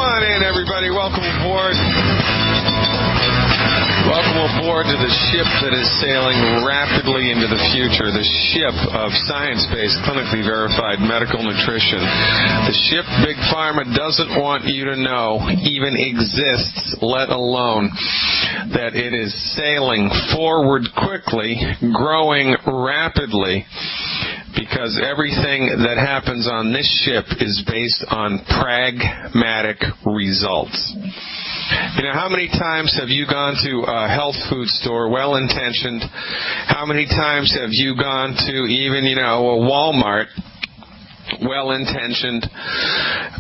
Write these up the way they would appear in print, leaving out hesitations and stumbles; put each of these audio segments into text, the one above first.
on in, everybody. Welcome aboard. Welcome aboard to the ship that is sailing rapidly into the future, the ship of science-based, clinically verified medical nutrition. The ship Big Pharma doesn't want you to know even exists, let alone that it is sailing forward quickly, growing rapidly, because everything that happens on this ship is based on pragmatic results. You know, how many times have you gone to a health food store, well-intentioned? How many times have you gone to even, a Walmart, well-intentioned,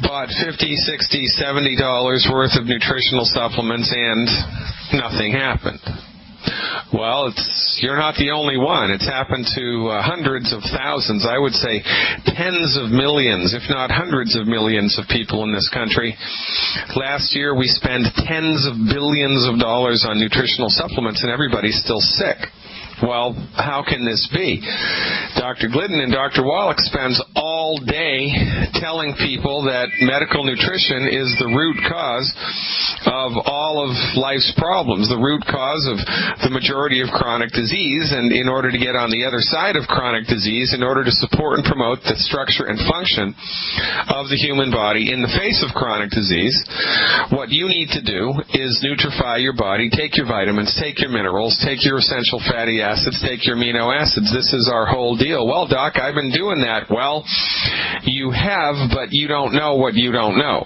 bought $50, $60, $70 worth of nutritional supplements and nothing happened? Well, you're not the only one. It's happened to hundreds of thousands, I would say tens of millions, if not hundreds of millions of people in this country. Last year, we spent tens of billions of dollars on nutritional supplements, and everybody's still sick. Well, how can this be? Dr. Glidden and Dr. Wallach spends all day telling people that medical nutrition is the root cause of all of life's problems, the root cause of the majority of chronic disease, and in order to get on the other side of chronic disease, in order to support and promote the structure and function of the human body in the face of chronic disease, what you need to do is nutrify your body, take your vitamins, take your minerals, take your essential fatty acids, take your amino acids. This is our whole deal. Well, Doc, I've been doing that. Well, you have, but you don't know what you don't know.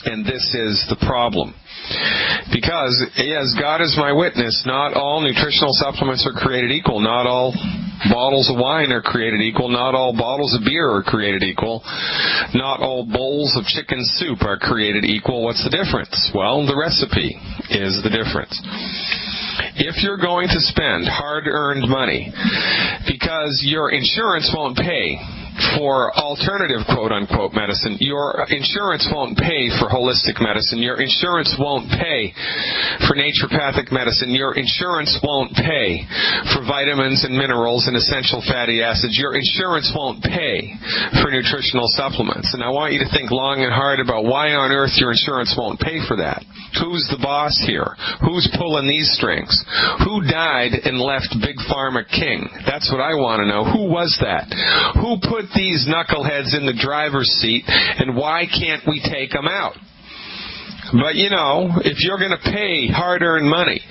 And this is the problem. Because, yes, God is my witness, not all nutritional supplements are created equal. Not all bottles of wine are created equal. Not all bottles of beer are created equal. Not all bowls of chicken soup are created equal. What's the difference? Well, the recipe is the difference. If you're going to spend hard-earned money because your insurance won't pay for alternative quote-unquote medicine, your insurance won't pay for holistic medicine, your insurance won't pay for naturopathic medicine, your insurance won't pay for vitamins and minerals and essential fatty acids, your insurance won't pay for nutritional supplements. And I want you to think long and hard about why on earth your insurance won't pay for that. Who's the boss here? Who's pulling these strings? Who died and left Big Pharma king? That's what I want to know. Who was that? Who put these knuckleheads in the driver's seat, and why can't we take them out? But, if you're going to pay hard-earned money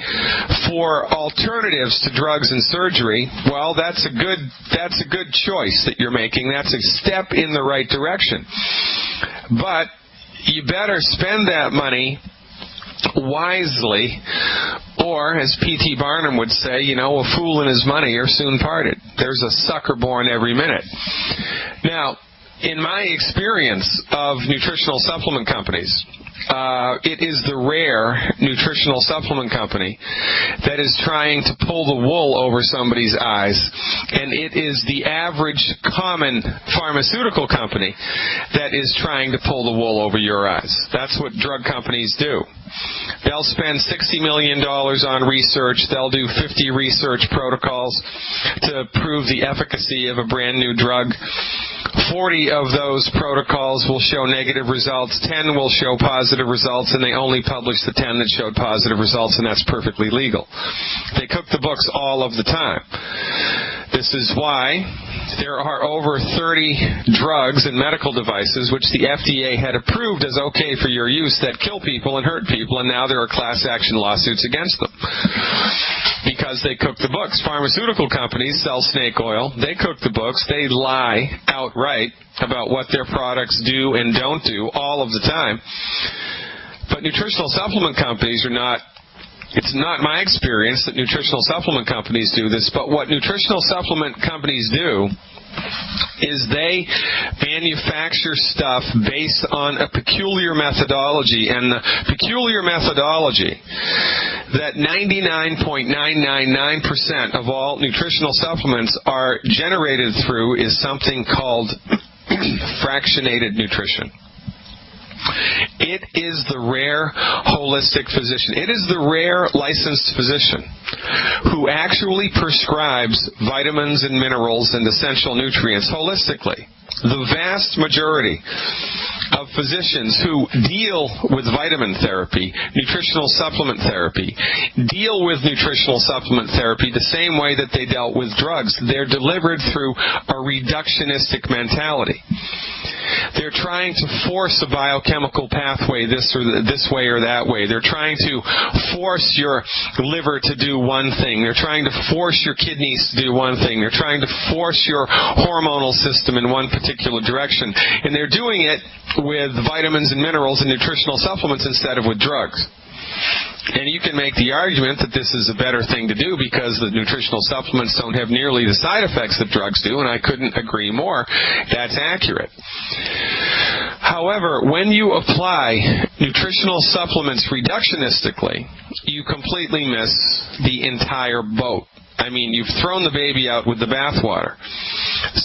for alternatives to drugs and surgery, well, that's a good choice that you're making. That's a step in the right direction. But you better spend that money wisely, or as P.T. Barnum would say, a fool and his money are soon parted. There's a sucker born every minute. Now, in my experience of nutritional supplement companies, it is the rare nutritional supplement company that is trying to pull the wool over somebody's eyes, and it is the average common pharmaceutical company that is trying to pull the wool over your eyes. That's what drug companies do. They'll spend $60 million on research. They'll do 50 research protocols to prove the efficacy of a brand new drug. 40 of those protocols will show negative results, 10 will show positive results, and they only publish the 10 that showed positive results, and that's perfectly legal. They cook the books all of the time. This is why there are over 30 drugs and medical devices which the FDA had approved as okay for your use that kill people and hurt people, and now there are class action lawsuits against them. Because they cook the books. Pharmaceutical companies sell snake oil. They cook the books. They lie outright about what their products do and don't do all of the time. But nutritional supplement companies are not. It's not my experience that nutritional supplement companies do this, but what nutritional supplement companies do is they manufacture stuff based on a peculiar methodology, and the peculiar methodology that 99.999% of all nutritional supplements are generated through is something called fractionated nutrition. It is the rare holistic physician. It is the rare licensed physician who actually prescribes vitamins and minerals and essential nutrients holistically. The vast majority of physicians who deal with vitamin therapy, nutritional supplement therapy, deal with nutritional supplement therapy the same way that they dealt with drugs. They're delivered through a reductionistic mentality. They're trying to force a biochemical pathway this way or that way. They're trying to force your liver to do one thing. They're trying to force your kidneys to do one thing. They're trying to force your hormonal system in one particular direction. And they're doing it with vitamins and minerals and nutritional supplements instead of with drugs. And you can make the argument that this is a better thing to do because the nutritional supplements don't have nearly the side effects that drugs do, and I couldn't agree more. That's accurate. However, when you apply nutritional supplements reductionistically, you completely miss the entire boat. I mean, you've thrown the baby out with the bathwater.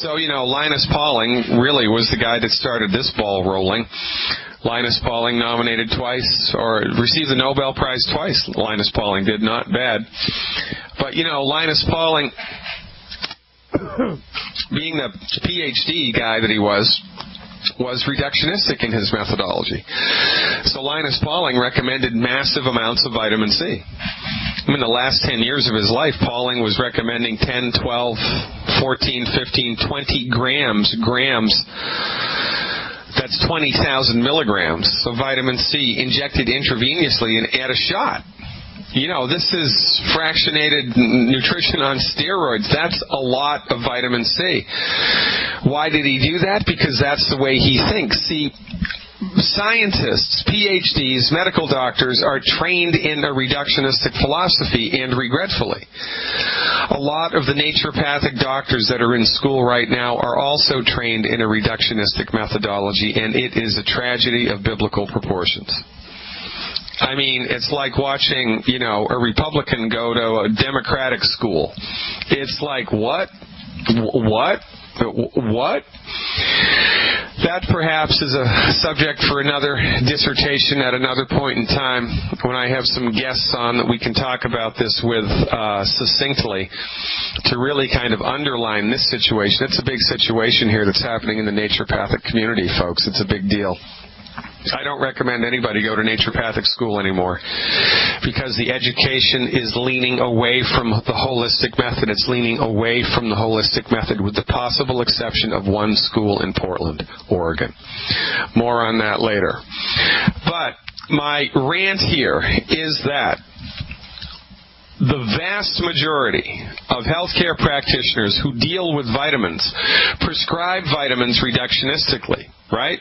So, Linus Pauling really was the guy that started this ball rolling. Linus Pauling nominated twice, or received the Nobel Prize twice. Linus Pauling did, not bad. But, Linus Pauling, being the PhD guy that he was reductionistic in his methodology. So Linus Pauling recommended massive amounts of vitamin C. In the last 10 years of his life, Pauling was recommending 10, 12, 14, 15, 20 grams. That's 20,000 milligrams of vitamin C injected intravenously and at a shot. This is fractionated nutrition on steroids. That's a lot of vitamin C. Why did he do that? Because that's the way he thinks. See, scientists, PhDs, medical doctors are trained in a reductionistic philosophy, and regretfully, a lot of the naturopathic doctors that are in school right now are also trained in a reductionistic methodology, and it is a tragedy of biblical proportions. I mean, it's like watching, a Republican go to a Democratic school. It's like, what? That perhaps is a subject for another dissertation at another point in time when I have some guests on that we can talk about this with succinctly to really kind of underline this situation. It's a big situation here that's happening in the naturopathic community, folks. It's a big deal. I don't recommend anybody go to naturopathic school anymore because the education is leaning away from the holistic method. It's leaning away from the holistic method with the possible exception of one school in Portland, Oregon. More on that later. But my rant here is that the vast majority of healthcare practitioners who deal with vitamins prescribe vitamins reductionistically, right?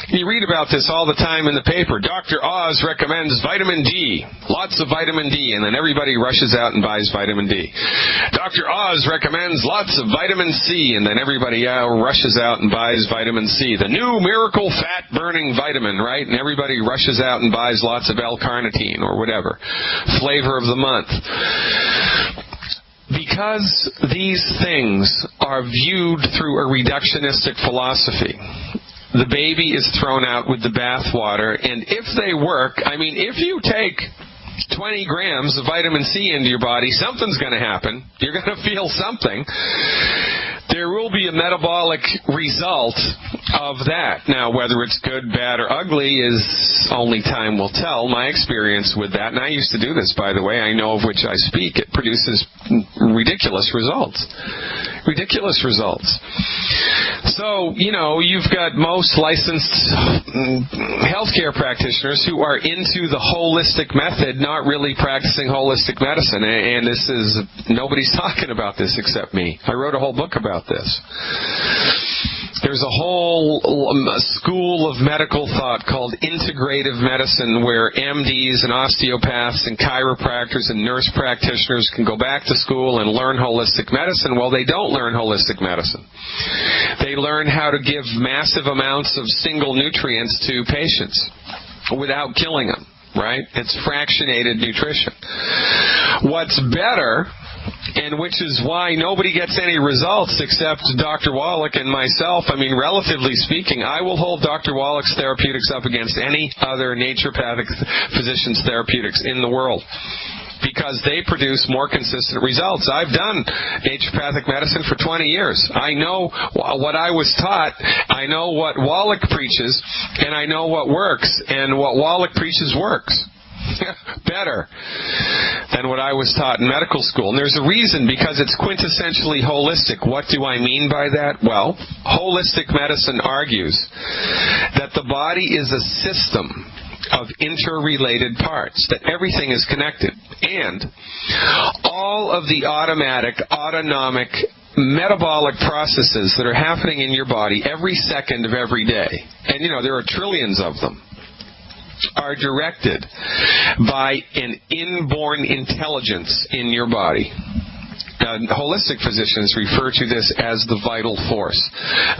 You read about this all the time in the paper. Dr. Oz recommends vitamin D, lots of vitamin D, and then everybody rushes out and buys vitamin D. Dr. Oz recommends lots of vitamin C, and then everybody rushes out and buys vitamin C. The new miracle fat-burning vitamin, right? And everybody rushes out and buys lots of L-carnitine or whatever. Flavor of the month. Because these things are viewed through a reductionistic philosophy, the baby is thrown out with the bathwater, and if they work, if you take 20 grams of vitamin C into your body, something's going to happen. You're going to feel something. There will be a metabolic result of that. Now, whether it's good, bad, or ugly is only time will tell. My experience with that, and I used to do this, by the way, I know of which I speak, it produces ridiculous results. Ridiculous results. So, you've got most licensed healthcare practitioners who are into the holistic method, not really practicing holistic medicine. And this is, nobody's talking about this except me. I wrote a whole book about this. There's a whole school of medical thought called integrative medicine where MDs and osteopaths and chiropractors and nurse practitioners can go back to school and learn holistic medicine. Well, they don't learn holistic medicine. They learn how to give massive amounts of single nutrients to patients without killing them, right? It's fractionated nutrition. What's better, and which is why nobody gets any results except Dr. Wallach and myself. Relatively speaking, I will hold Dr. Wallach's therapeutics up against any other naturopathic physician's therapeutics in the world. because they produce more consistent results. I've done naturopathic medicine for 20 years. I know what I was taught. I know what Wallach preaches, and I know what works. And what Wallach preaches works better than what I was taught in medical school. And there's a reason, because it's quintessentially holistic. What do I mean by that? Well, holistic medicine argues that the body is a system of interrelated parts, that everything is connected, and all of the automatic, autonomic, metabolic processes that are happening in your body every second of every day, and there are trillions of them, are directed by an inborn intelligence in your body. Holistic physicians refer to this as the vital force,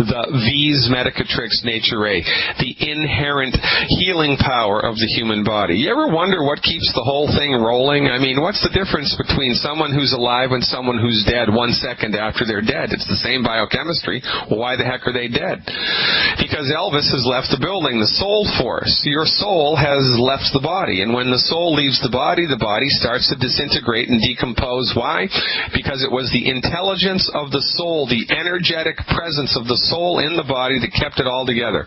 the vis medicatrix naturae, the inherent healing power of the human body. You ever wonder what keeps the whole thing rolling? I mean, what's the difference between someone who's alive and someone who's dead 1 second after they're dead? It's the same biochemistry. Well, why the heck are they dead? Because Elvis has left the building. The soul force, your soul has left the body. And when the soul leaves the body starts to disintegrate and decompose. Why? Because it was the intelligence of the soul, the energetic presence of the soul in the body that kept it all together.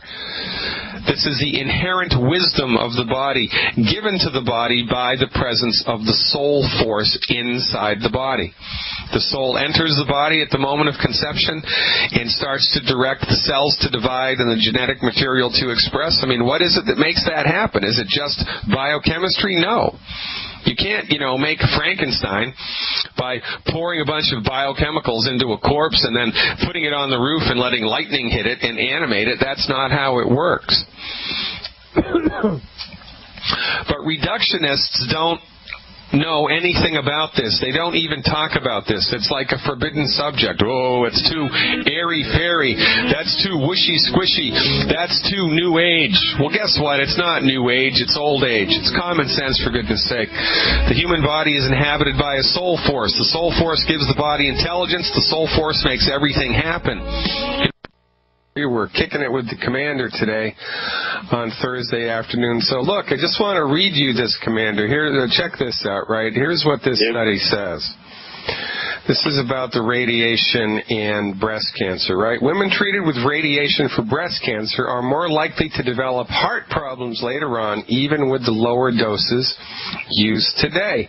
This is the inherent wisdom of the body given to the body by the presence of the soul force inside the body. The soul enters the body at the moment of conception and starts to direct the cells to divide and the genetic material to express. I mean, what is it that makes that happen? Is it just biochemistry? No. You can't, make Frankenstein by pouring a bunch of biochemicals into a corpse and then putting it on the roof and letting lightning hit it and animate it. That's not how it works. But reductionists don't know anything about this. They don't even talk about this. It's like a forbidden subject. Oh, it's too airy-fairy. That's too whooshy-squishy. That's too new age. Well, guess what? It's not new age. It's old age. It's common sense, for goodness sake. The human body is inhabited by a soul force. The soul force gives the body intelligence. The soul force makes everything happen. We were kicking it with the commander today on Thursday afternoon. So look, I just want to read you this, Commander. Here, check this out, right? Here's what this study says. This is about the radiation and breast cancer, right? Women treated with radiation for breast cancer are more likely to develop heart problems later on, even with the lower doses used today.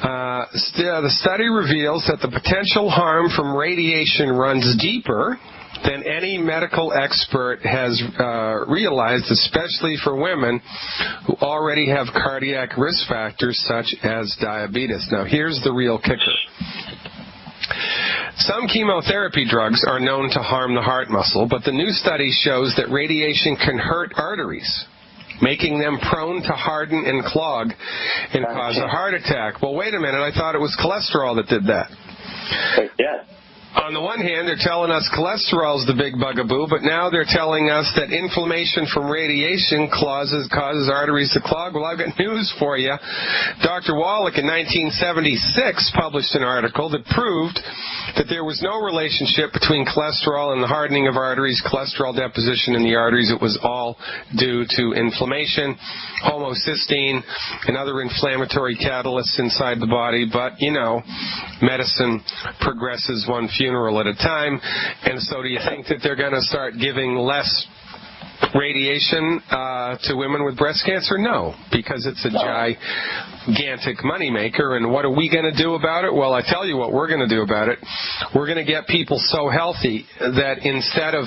The study reveals that the potential harm from radiation runs deeper than any medical expert has realized, especially for women who already have cardiac risk factors such as diabetes. Now, here's the real kicker. Some chemotherapy drugs are known to harm the heart muscle, but the new study shows that radiation can hurt arteries, making them prone to harden and clog and cause a heart attack. Well, wait a minute. I thought it was cholesterol that did that. Yes. On the one hand, they're telling us cholesterol is the big bugaboo, but now they're telling us that inflammation from radiation causes arteries to clog. Well, I've got news for you. Dr. Wallach in 1976 published an article that proved that there was no relationship between cholesterol and the hardening of arteries, cholesterol deposition in the arteries. It was all due to inflammation, homocysteine, and other inflammatory catalysts inside the body. But, medicine progresses one funeral at a time, and so do you think that they're going to start giving less radiation to women with breast cancer? No, because it's a gigantic moneymaker. And what are we going to do about it? Well, I tell you what we're going to do about it. We're going to get people so healthy that instead of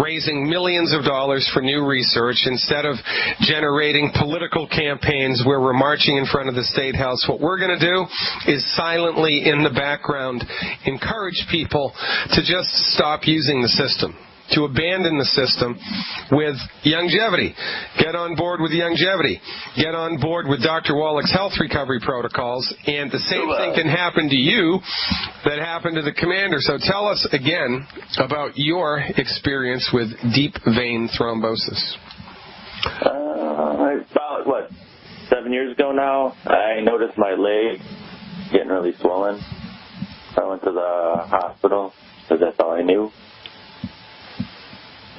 raising millions of dollars for new research, instead of generating political campaigns where we're marching in front of the State House, what we're going to do is silently in the background encourage people to just stop using the system, to abandon the system with longevity. Get on board with longevity. Get on board with Dr. Wallach's health recovery protocols, and the same thing can happen to you that happened to the commander. So tell us again about your experience with deep vein thrombosis. About, 7 years ago now, I noticed my leg getting really swollen. I went to the hospital because that's all I knew.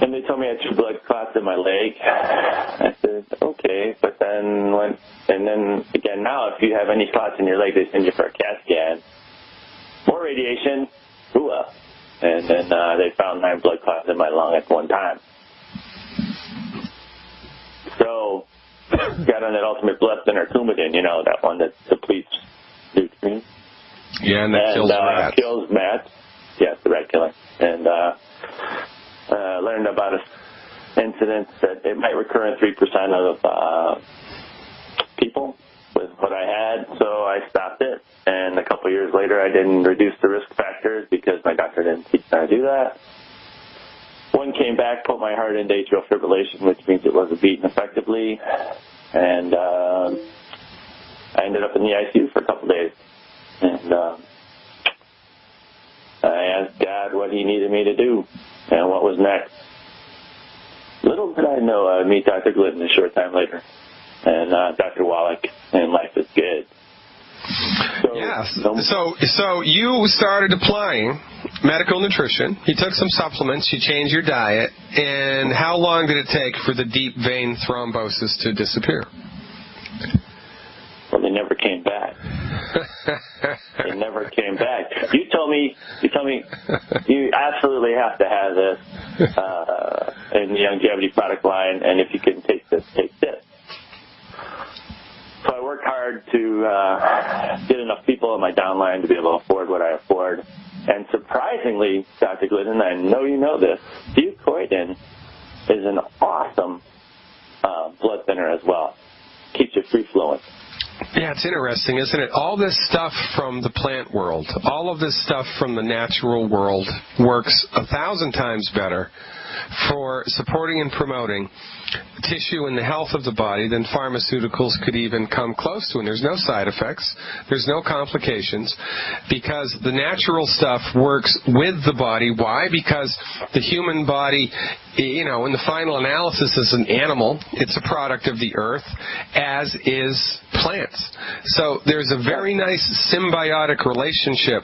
And they told me I had 2 blood clots in my leg. I said, okay, but then again now it you have any clots in your leg, they send you for a CAT scan. More radiation, hooah. And then they found 9 blood clots in my lung at one time. So, got on that ultimate blood thinner, Coumadin, you know, that one that depletes nutrients. Yeah, and that kills rats. Kills mats. Yeah, the rat killer. And learned about an incident that it might recur in 3% of people with what I had, so I stopped it. And a couple years later, I didn't reduce the risk factors because my doctor didn't teach me how to do that. One came back, put my heart into atrial fibrillation, which means it wasn't beating effectively. And I ended up in the ICU for a couple days. And I asked God what he needed me to do and what was next. Little did I know I would meet Dr. Glidden a short time later. And Dr. Wallach, and life is good. So, yes. So you started applying medical nutrition. You took some supplements. You changed your diet. And how long did it take for the deep vein thrombosis to disappear? Well, they never came back. They never came back. You told me you absolutely have to have this in the longevity product line, and if you can take this, take this. So I worked hard to get enough people in my downline to be able to afford what I afford. And surprisingly, Dr. Glidden, I know you know this, Glidden is an awesome blood thinner as well. Keeps you free flowing. Yeah, it's interesting, isn't it? All this stuff from the plant world, all of this stuff from the natural world works 1,000 times better for supporting and promoting tissue and the health of the body than pharmaceuticals could even come close to. And there's no side effects. There's no complications because the natural stuff works with the body. Why? Because the human body, you know, in the final analysis is an animal. It's a product of the earth, as is plants. So there's a very nice symbiotic relationship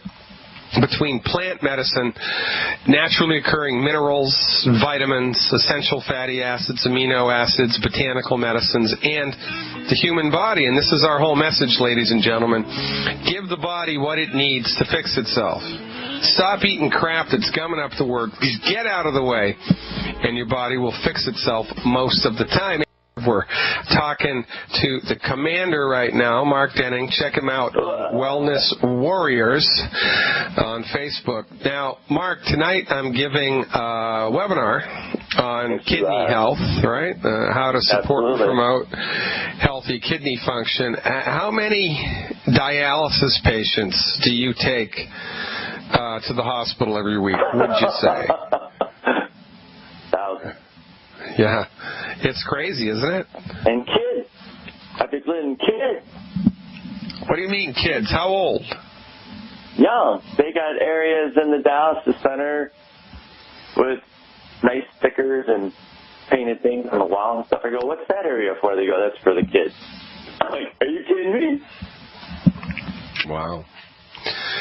between plant medicine, naturally occurring minerals, vitamins, essential fatty acids, amino acids, botanical medicines, and the human body. And this is our whole message, ladies and gentlemen. Give the body what it needs to fix itself. Stop eating crap that's gumming up the work. Just get out of the way, and your body will fix itself most of the time. We're talking to the commander right now, Mark Denning. Check him out, Wellness Warriors, on Facebook. Now, Mark, tonight I'm giving a webinar on kidney health, right? How to support and promote healthy kidney function. How many dialysis patients do you take to the hospital every week, would you say? 1,000. Yeah. It's crazy, isn't it? And kids. Dr. Glidden, kids. What do you mean, kids? How old? Young. They got areas in the dialysis center with nice stickers and painted things on the wall and stuff. I go, what's that area for? They go, that's for the kids. I'm like, are you kidding me? Wow.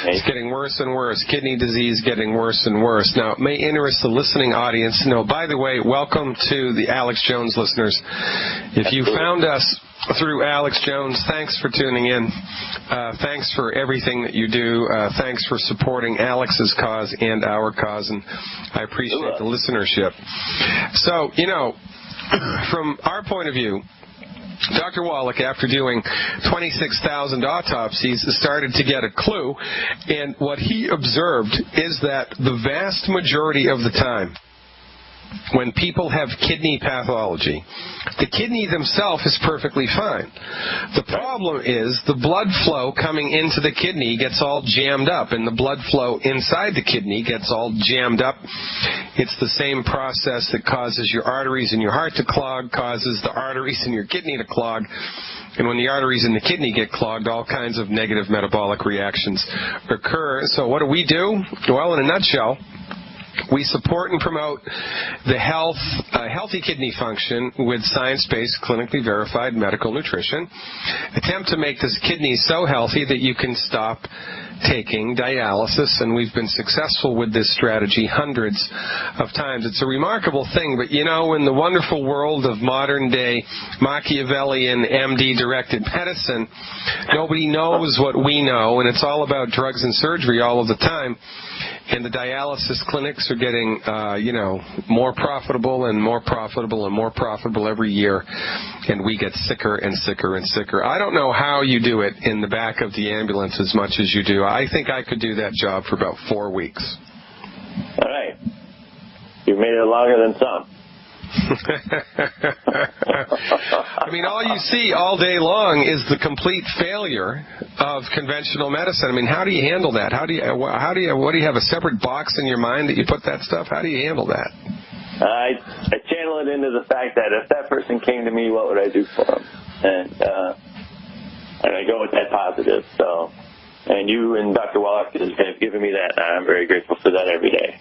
It's getting worse and worse. Kidney disease getting worse and worse. Now, it may interest the listening audience to know, by the way, welcome to the Alex Jones listeners. If you found us through Alex Jones, thanks for tuning in. Thanks for everything that you do. Thanks for supporting Alex's cause and our cause, and I appreciate the listenership. So, you know, from our point of view, Dr. Wallach, after doing 26,000 autopsies, started to get a clue, and what he observed is that the vast majority of the time, when people have kidney pathology, the kidney themselves is perfectly fine. The problem is the blood flow coming into the kidney gets all jammed up, and the blood flow inside the kidney gets all jammed up. It's the same process that causes your arteries in your heart to clog, causes the arteries in your kidney to clog. And when the arteries in the kidney get clogged, all kinds of negative metabolic reactions occur. So what do? Well, in a nutshell, we support and promote the healthy kidney function with science-based, clinically verified medical nutrition. Attempt to make this kidney so healthy that you can stop taking dialysis, and we've been successful with this strategy hundreds of times. It's a remarkable thing, but in the wonderful world of modern-day Machiavellian MD-directed medicine, nobody knows what we know, and it's all about drugs and surgery all of the time. And the dialysis clinics are getting, more profitable and more profitable and more profitable every year, and we get sicker and sicker and sicker. I don't know how you do it in the back of the ambulance as much as you do. I think I could do that job for about 4 weeks. All right. You've made it longer than some. I mean, all you see all day long is the complete failure of conventional medicine. I mean, how do you handle that? What do you have, a separate box in your mind that you put that stuff? How do you handle that? I channel it into the fact that if that person came to me, what would I do for them? And I go with that positive. So, and you and Dr. Wallach have given me that. I'm very grateful for that every day.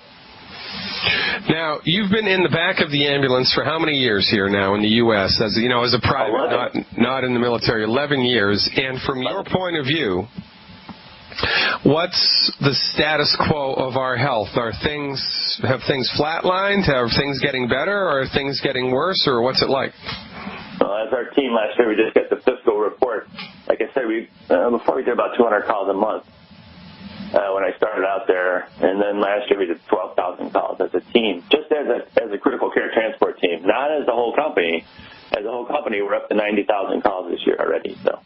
Now, you've been in the back of the ambulance for how many years here now in the U.S. as a private, not in the military? 11 years. And from your point of view, what's the status quo of our health? Have things flatlined? Are things getting better? Or are things getting worse? Or what's it like? Well, as our team last year, we just got the fiscal report. Like I said, before we did about 200 calls a month. When I started out there, and then last year we did 12,000 calls as a team, just as a critical care transport team, not as the whole company. As a whole company, we're up to 90,000 calls this year already. So.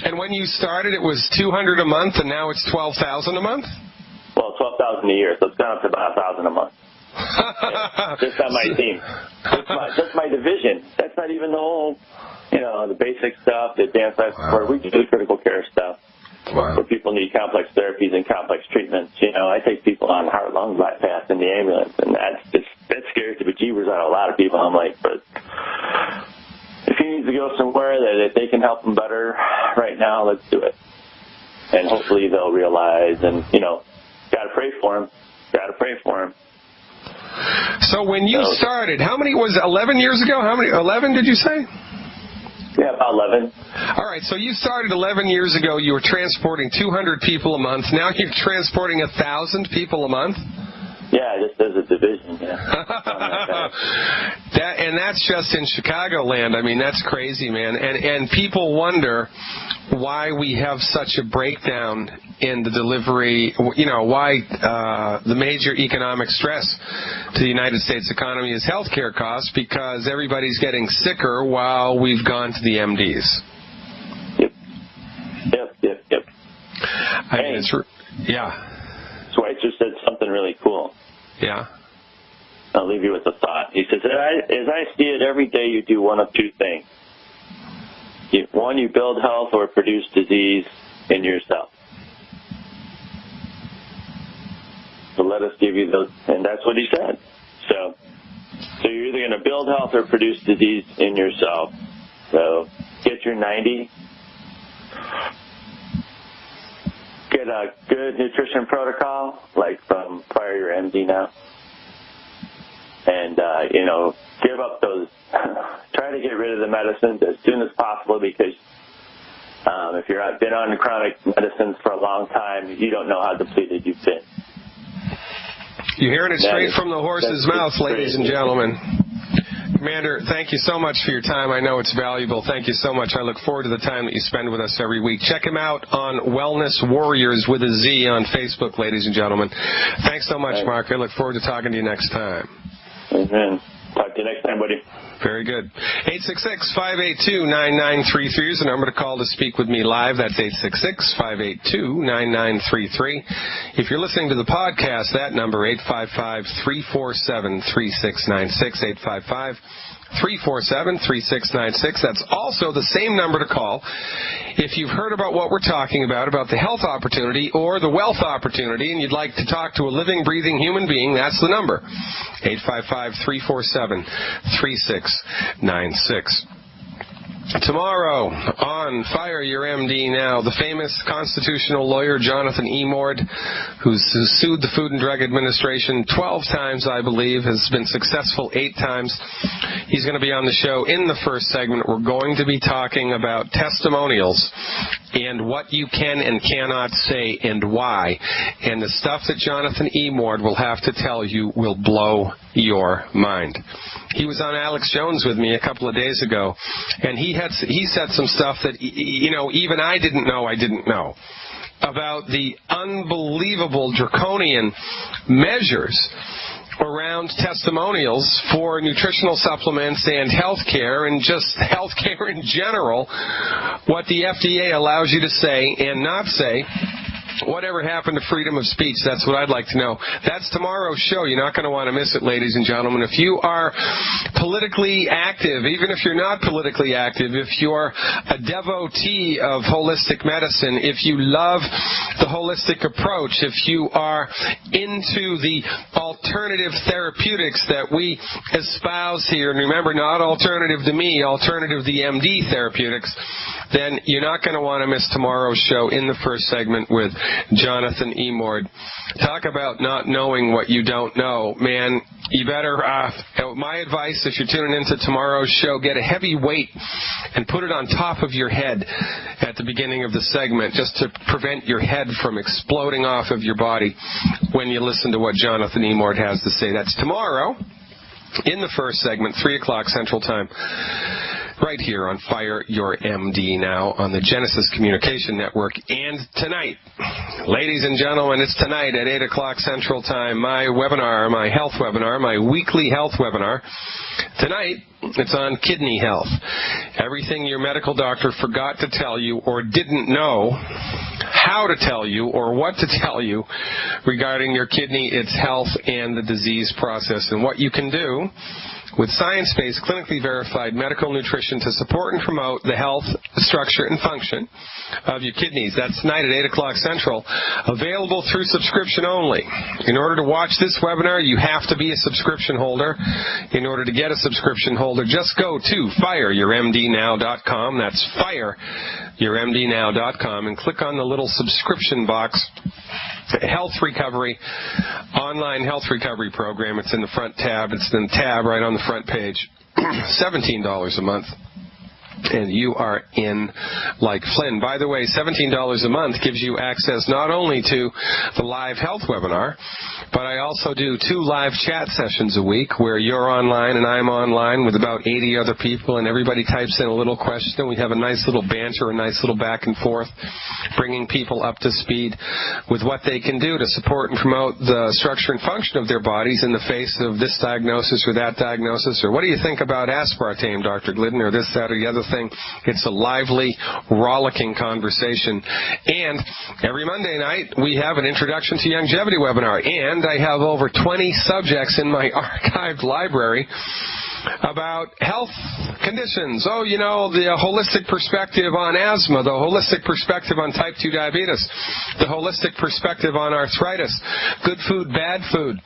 And when you started, it was 200 a month, and now it's 12,000 a month? Well, 12,000 a year, so it's gone up to about 1,000 a month. Just on my team, just my division. That's not even the whole, the basic stuff, the advanced life support. We do the critical care stuff. Wow. Where people need complex therapies and complex treatments. I take people on heart-lung bypass in the ambulance, and that scares the bejeebers out of a lot of people. I'm like, but if he needs to go somewhere that they can help him better right now, let's do it. And hopefully they'll realize, and, gotta pray for him. Gotta pray for him. So when you started, how many was it, 11 years ago? 11 did you say? Yeah, about 11. All right, so you started 11 years ago. You were transporting 200 people a month. Now you're transporting 1,000 people a month? Yeah, just as a division, yeah. And that's just in Chicagoland. I mean, that's crazy, man. And people wonder why we have such a breakdown in the delivery, why the major economic stress to the United States economy is healthcare costs, because everybody's getting sicker while we've gone to the MDs. Yep. Yeah. Schweitzer said something really cool. Yeah. I'll leave you with a thought. He says, as I see it, every day you do one of two things. One, you build health or produce disease in yourself. So let us give you those, and that's what he said. So you're either going to build health or produce disease in yourself. So get your 90. Get a good nutrition protocol, like from prior to your MD now. And, give up those, try to get rid of the medicines as soon as possible, because if you've been on chronic medicines for a long time, you don't know how depleted you've been. You're hearing it straight from the horse's mouth, ladies and gentlemen. Commander, thank you so much for your time. I know it's valuable. Thank you so much. I look forward to the time that you spend with us every week. Check him out on Wellness Warriors with a Z on Facebook, ladies and gentlemen. Thanks so much, Mark. I look forward to talking to you next time. Amen. Talk to you next time, buddy. Very good. 866-582-9933 is the number to call to speak with me live. That's 866-582-9933. If you're listening to the podcast, that number, 855-347-3696, 855-347-3696. That's also the same number to call if you've heard about what we're talking about the health opportunity or the wealth opportunity, and you'd like to talk to a living, breathing human being. That's the number, 855-347-3696. Tomorrow on Fire Your MD Now, the famous constitutional lawyer Jonathan E. Mord, who's sued the Food and Drug Administration 12 times, I believe, has been successful 8 times. He's going to be on the show in the first segment. We're going to be talking about testimonials and what you can and cannot say and why. And the stuff that Jonathan E. Mord will have to tell you will blow your mind. He was on Alex Jones with me a couple of days ago, and he said some stuff that, even I didn't know about the unbelievable draconian measures around testimonials for nutritional supplements and healthcare, and just healthcare in general, what the FDA allows you to say and not say. Whatever happened to freedom of speech? That's what I'd like to know. That's tomorrow's show. You're not going to want to miss it, ladies and gentlemen. If you are politically active, even if you're not politically active, if you're a devotee of holistic medicine, if you love the holistic approach, if you are into the alternative therapeutics that we espouse here, and remember, not alternative to me, alternative the MD therapeutics, then you're not going to want to miss tomorrow's show in the first segment with Jonathan E. Mord. Talk about not knowing what you don't know. Man, you better, my advice, if you're tuning into tomorrow's show, get a heavy weight and put it on top of your head at the beginning of the segment, just to prevent your head from exploding off of your body when you listen to what Jonathan E. Mord has to say. That's tomorrow in the first segment, 3 o'clock Central Time, right here on Fire Your MD Now on the Genesis Communication Network. And tonight, ladies and gentlemen, it's tonight at 8 o'clock Central Time, my webinar, my health webinar, my weekly health webinar. Tonight, it's on kidney health. Everything your medical doctor forgot to tell you or didn't know how to tell you or what to tell you regarding your kidney, its health, and the disease process, and what you can do with science-based, clinically verified medical nutrition to support and promote the health, structure, and function of your kidneys. That's tonight at 8 o'clock Central. Available through subscription only. In order to watch this webinar, you have to be a subscription holder. In order to get a subscription holder, just go to fireyourmdnow.com. That's fireyourmdnow.com, and click on the little subscription box. Health Recovery, online health recovery program. It's in the front tab. It's in the tab right on the front page. $17 a month. And you are in like Flynn. By the way, $17 a month gives you access not only to the live health webinar, but I also do 2 live chat sessions a week where you're online and I'm online with about 80 other people, and everybody types in a little question. We have a nice little banter, a nice little back and forth, bringing people up to speed with what they can do to support and promote the structure and function of their bodies in the face of this diagnosis or that diagnosis, or what do you think about aspartame, Dr. Glidden, or this, that, or the other thing. It's a lively, rollicking conversation. And every Monday night, we have an Introduction to Longevity webinar. And I have over 20 subjects in my archived library about health conditions. Oh, the holistic perspective on asthma, the holistic perspective on type 2 diabetes, the holistic perspective on arthritis, good food, bad food.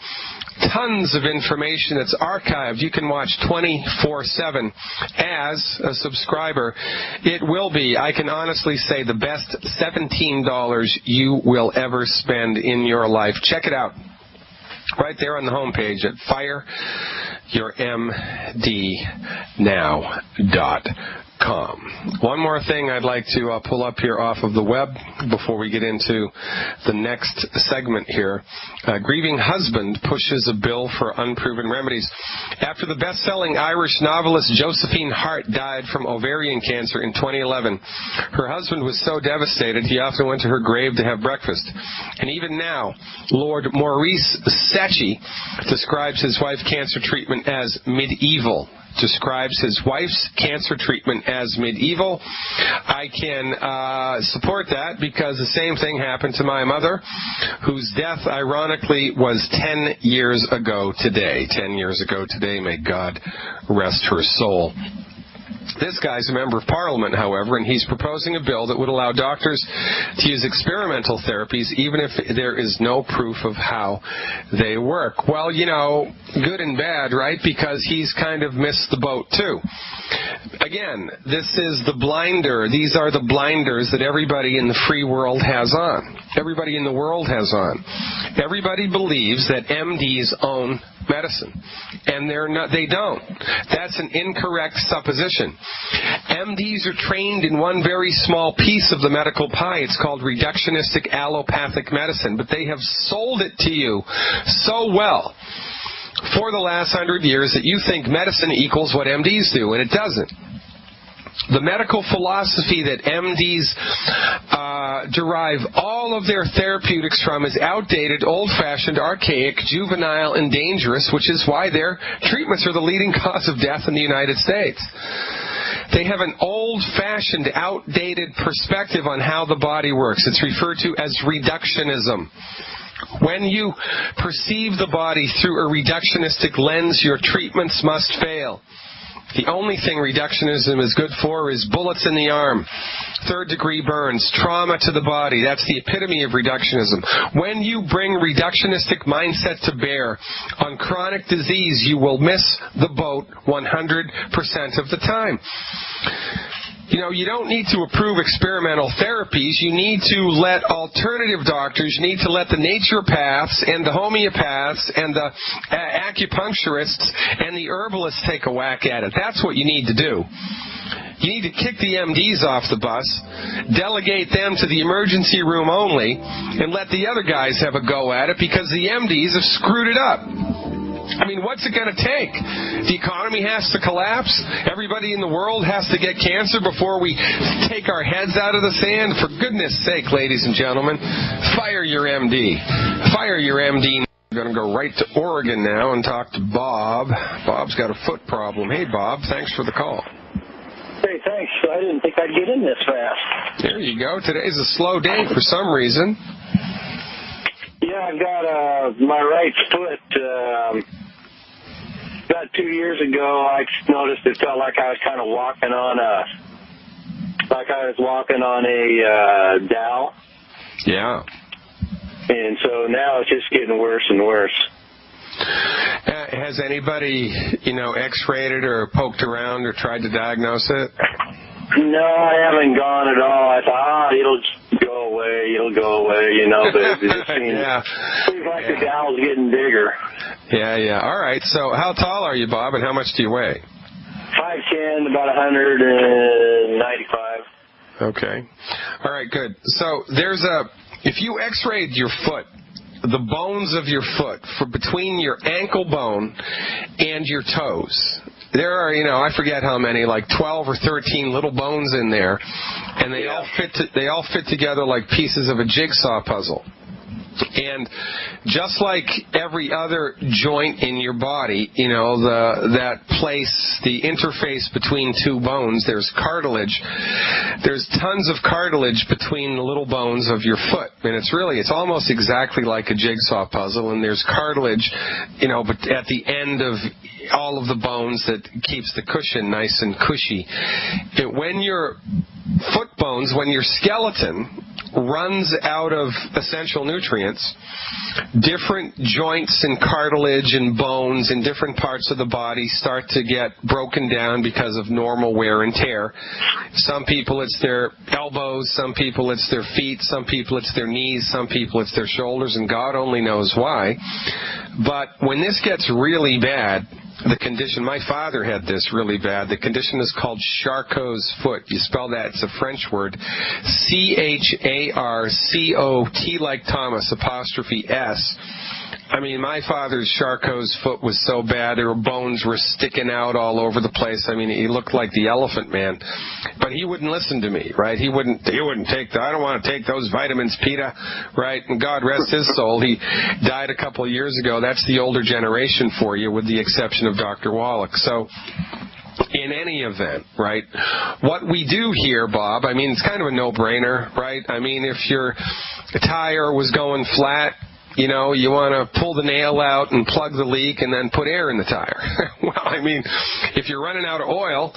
Tons of information that's archived. You can watch 24/7 as a subscriber. It will be, I can honestly say, the best $17 you will ever spend in your life. Check it out. Right there on the homepage at fireyourmdnow.com. One more thing I'd like to pull up here off of the web before we get into the next segment here. Grieving husband pushes a bill for unproven remedies. After the best-selling Irish novelist Josephine Hart died from ovarian cancer in 2011, her husband was so devastated he often went to her grave to have breakfast. And even now, Lord Maurice Secchi describes his wife's cancer treatment as medieval. I can support that because the same thing happened to my mother, whose death, ironically, was 10 years ago today. 10 years ago today. May God rest her soul. This guy's a member of Parliament, however, and he's proposing a bill that would allow doctors to use experimental therapies even if there is no proof of how they work. Well, good and bad, right? Because he's kind of missed the boat, too. Again, this is the blinder. These are the blinders that everybody in the free world has on. Everybody in the world has on. Everybody believes that MDs own medicine, and they don't. That's an incorrect supposition. MDs are trained in one very small piece of the medical pie. It's called reductionistic allopathic medicine, but they have sold it to you so well for the last 100 years that you think medicine equals what MDs do, and it doesn't. The medical philosophy that MDs derive all of their therapeutics from is outdated, old-fashioned, archaic, juvenile, and dangerous, which is why their treatments are the leading cause of death in the United States. They have an old-fashioned, outdated perspective on how the body works. It's referred to as reductionism. When you perceive the body through a reductionistic lens, your treatments must fail. The only thing reductionism is good for is bullets in the arm, third-degree burns, trauma to the body. That's the epitome of reductionism. When you bring reductionistic mindset to bear on chronic disease, you will miss the boat 100% of the time. You don't need to approve experimental therapies. You need to let alternative doctors, you need to let the naturopaths and the homeopaths and the acupuncturists and the herbalists take a whack at it. That's what you need to do. You need to kick the MDs off the bus, delegate them to the emergency room only, and let the other guys have a go at it because the MDs have screwed it up. I mean, what's it going to take? The economy has to collapse? Everybody in the world has to get cancer before we take our heads out of the sand? For goodness sake, ladies and gentlemen, fire your MD. Fire your MD. I'm going to go right to Oregon now and talk to Bob. Bob's got a foot problem. Hey, Bob, thanks for the call. Hey, thanks. I didn't think I'd get in this fast. There you go. Today's a slow day for some reason. Yeah, I've got my right foot. About 2 years ago, I noticed it felt like I was kind of walking on a dowel. Yeah. And so now it's just getting worse and worse. Has anybody, x-rayed it or poked around or tried to diagnose it? No, I haven't gone at all. I thought, it'll go away, but it just seems like the dowel's getting bigger. Yeah. All right. So how tall are you, Bob, and how much do you weigh? 5'10", about 195. Okay. All right, good. So if you x-rayed your foot, the bones of your foot, between your ankle bone and your toes, there are, I forget how many, like 12 or 13 little bones in there, and they all fit together like pieces of a jigsaw puzzle. And just like every other joint in your body, that place, the interface between two bones, there's cartilage. There's tons of cartilage between the little bones of your foot. And it's almost exactly like a jigsaw puzzle. And there's cartilage, but at the end of all of the bones that keeps the cushion nice and cushy. When your foot bones, when your skeleton runs out of essential nutrients, different joints and cartilage and bones in different parts of the body start to get broken down because of normal wear and tear. Some people it's their elbows, some people it's their feet, some people it's their knees, some people it's their shoulders, and God only knows why. But when this gets really bad, the condition, my father had this really bad. The condition is called Charcot's foot. You spell that, it's a French word. C-H-A-R-C-O-T like Thomas, apostrophe S. I mean, my father's Charcot's foot was so bad, there were bones were sticking out all over the place. I mean, he looked like the Elephant Man. But he wouldn't listen to me, right? He wouldn't take I don't want to take those vitamins, Peter, right? And God rest his soul. He died a couple of years ago. That's the older generation for you, with the exception of Dr. Wallach. So, in any event, right, what we do here, Bob, I mean, it's kind of a no-brainer, right? I mean, if your tire was going flat, you want to pull the nail out and plug the leak and then put air in the tire. Well, I mean, if you're running out of oil,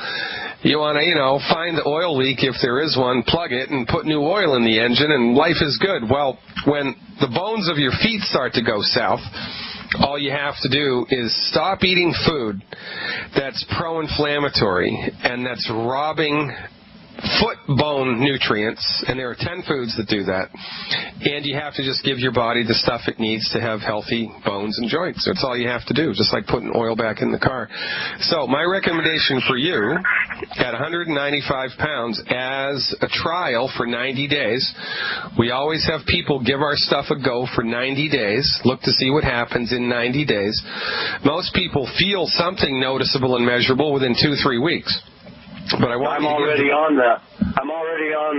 you want to, find the oil leak if there is one, plug it, and put new oil in the engine, and life is good. Well, when the bones of your feet start to go south, all you have to do is stop eating food that's pro-inflammatory and that's robbing foot bone nutrients, and there are 10 foods that do that, and you have to just give your body the stuff it needs to have healthy bones and joints. That's all you have to do, just like putting oil back in the car. So my recommendation for you, at 195 pounds, as a trial for 90 days, we always have people give our stuff a go for 90 days, look to see what happens in 90 days. Most people feel something noticeable and measurable within 2-3 weeks. But I'm already on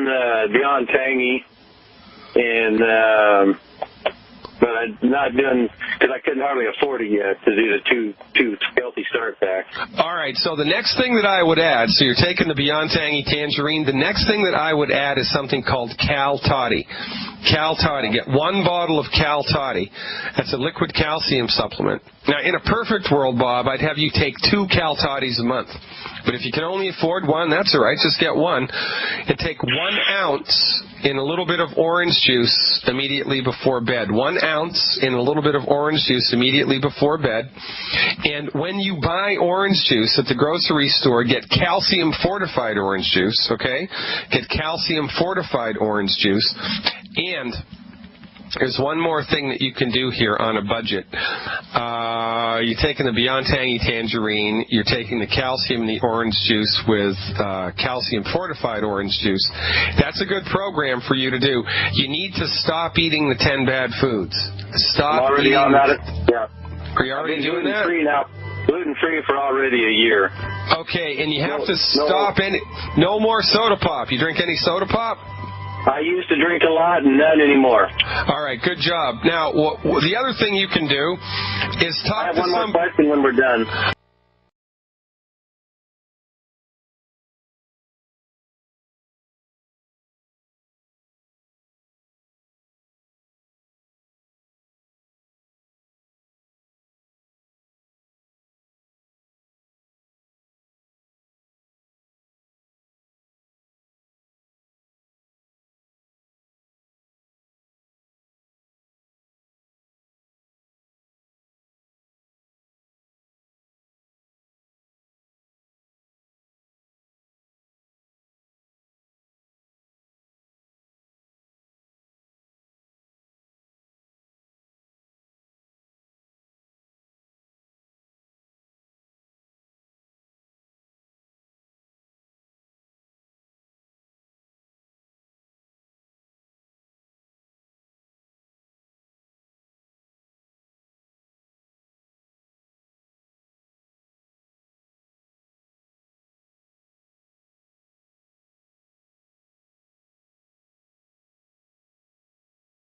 the Beyond Tangy, and but I'm not doing, because I couldn't hardly afford it yet to do the two healthy start packs. All right, so the next thing that I would add, so you're taking the Beyond Tangy Tangerine, the next thing that I would add is something called Cal Toddy. Cal Toddy. Get 1 bottle of Cal Toddy. That's a liquid calcium supplement. Now, in a perfect world, Bob, I'd have you take 2 Cal Toddies a month. But if you can only afford 1, that's all right. Just get 1. And take 1 ounce in a little bit of orange juice immediately before bed. 1 ounce in a little bit of orange juice immediately before bed. And when you buy orange juice at the grocery store, get calcium fortified orange juice, okay? Get calcium fortified orange juice. And there's one more thing that you can do here on a budget. You're taking the Beyond Tangy Tangerine, you're taking the calcium in the orange juice with calcium fortified orange juice. That's a good program for you to do. You need to stop eating the 10 bad foods. Stop. I'm already on that. Yeah. Are you already doing that? Gluten-free now. Gluten-free for already a year. Okay, and you have to stop no more soda pop. You drink any soda pop? I used to drink a lot and none anymore. All right, good job. Now, the other thing you can do is talk to I have one more question when we're done.